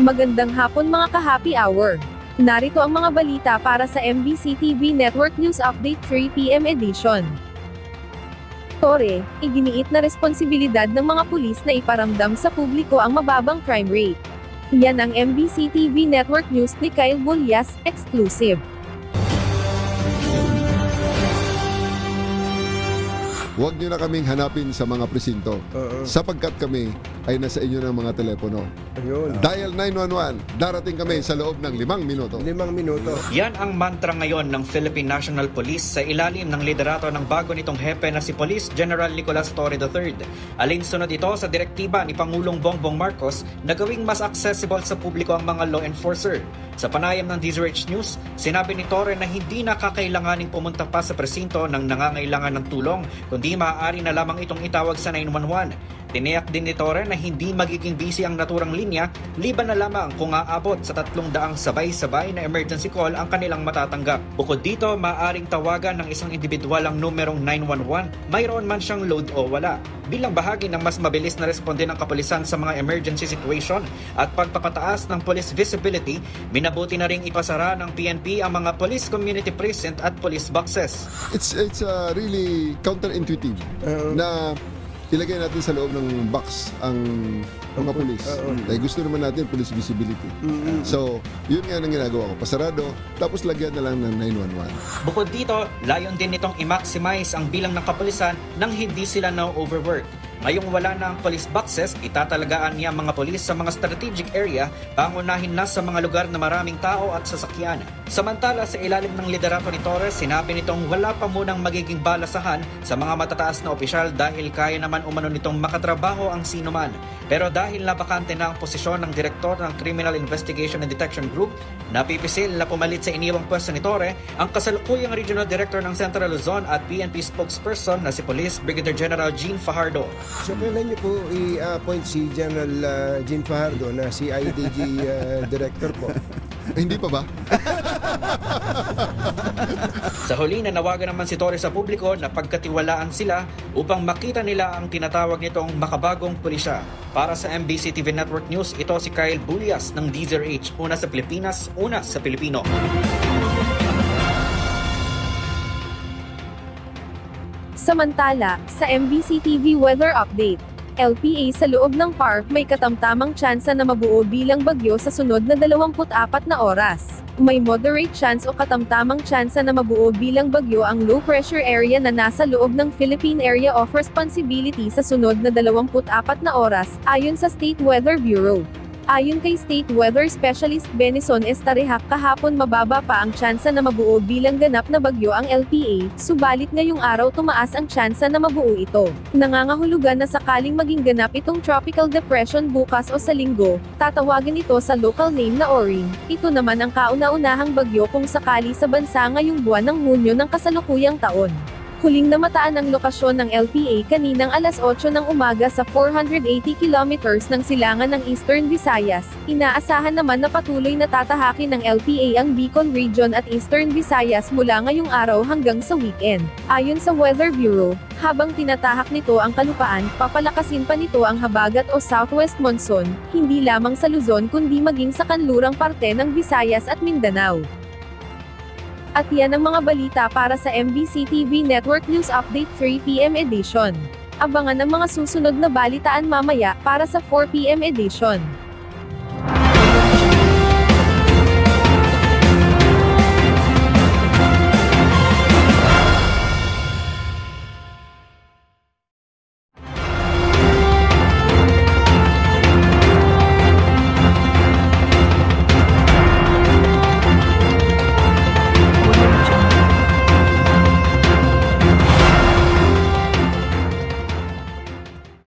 Magandang hapon mga ka-happy hour. Narito ang mga balita para sa MBC TV Network News Update 3 PM edition. Tore, iginiit na responsibilidad ng mga pulis na iparamdam sa publiko ang mababang crime rate. Yan ang MBC TV Network News ni Kyle Bulyas, exclusive. Huwag nyo na kaming hanapin sa mga presinto sapagkat kami ay nasa inyo ng mga telepono. Ayun. Dial 911, darating kami sa loob ng 5 minuto. 5 minuto. Yan ang mantra ngayon ng Philippine National Police sa ilalim ng liderato ng bago nitong hepe na si Police General Nicolas Torre III. Alinsunod ito sa direktiba ni Pangulong Bongbong Marcos na gawing mas accessible sa publiko ang mga law enforcer. Sa panayam ng DZRH News, sinabi ni Torre na hindi na kakailanganing pumunta pa sa presinto ng nangangailangan ng tulong, kundi maaari na lamang itong itawag sa 911. Tiniyak din ni Torre na hindi magiging busy ang naturang linya, liban na lamang kung aabot sa 300 sabay-sabay na emergency call ang kanilang matatanggap. Bukod dito, maaaring tawagan ng isang individual ang numerong 911, mayroon man siyang load o wala. Bilang bahagi ng mas mabilis na responde ng kapulisan sa mga emergency situation at pagpapataas ng police visibility, minabuti na ring ipasara ng PNP ang mga police community precinct at police boxes. It's really counterintuitive na ilagay natin sa loob ng box ang mga pulis. Dahil gusto naman natin police visibility. So, yun nga ang ginagawa ko. Pasarado, tapos lagyan na lang ng 911. Bukod dito, layon din nitong i-maximize ang bilang ng kapulisan nang hindi sila na-overwork. Ngayong wala na ang police boxes, itatalagaan niya mga polis sa mga strategic area, pangunahin na sa mga lugar na maraming tao at sasakyan. Samantala, sa ilalim ng liderato ni Torres, sinabi nitong wala pa munang magiging balasahan sa mga matataas na opisyal dahil kaya naman umano nitong makatrabaho ang sinuman. Pero dahil nabakante na ang posisyon ng direktor ng Criminal Investigation and Detection Group, napipisil na pumalit sa iniwang pwesto ni Torre ang kasalukuyang Regional Director ng Central Luzon at PNP spokesperson na si Police Brigadier General Gene Fajardo. So kailan niyo po i-appoint si General Gene Fajardo na CIDG Director po? Hindi pa ba? Sa huli, nanawagan naman si Torre sa publiko na pagkatiwalaan sila upang makita nila ang tinatawag nitong makabagong pulisya. Para sa MBC TV Network News, ito si Kyle Bulyas ng DZRH, una sa Pilipinas, una sa Pilipino. Samantala, sa MBC TV Weather Update, LPA sa loob ng park may katamtamang tsansa na mabuo bilang bagyo sa sunod na 24 na oras. May moderate chance o katamtamang tsansa na mabuo bilang bagyo ang low pressure area na nasa loob ng Philippine Area of Responsibility sa sunod na 24 na oras, ayon sa State Weather Bureau. Ayon kay State Weather Specialist Benison Estarehak, kahapon mababa pa ang tsansa na mabuo bilang ganap na bagyo ang LPA, subalit ngayong araw tumaas ang tsansa na mabuo ito. Nangangahulugan na sakaling maging ganap itong tropical depression bukas o sa linggo, tatawagin ito sa local name na Oring. Ito naman ang kauna-unahang bagyo kung sakali sa bansa ngayong buwan ng Hunyo ng kasalukuyang taon. Huling namataan ang lokasyon ng LPA kaninang alas 8 ng umaga sa 480 kilometers ng silangan ng Eastern Visayas. Inaasahan naman na patuloy na tatahakin ng LPA ang Bicol Region at Eastern Visayas mula ngayong araw hanggang sa weekend. Ayon sa Weather Bureau, habang tinatahak nito ang kalupaan, papalakasin pa nito ang habagat o southwest monsoon, hindi lamang sa Luzon kundi maging sa kanlurang parte ng Visayas at Mindanao. At yan ang mga balita para sa MBC TV Network News Update 3 PM edition. Abangan ang mga susunod na balitaan mamaya para sa 4 PM edition.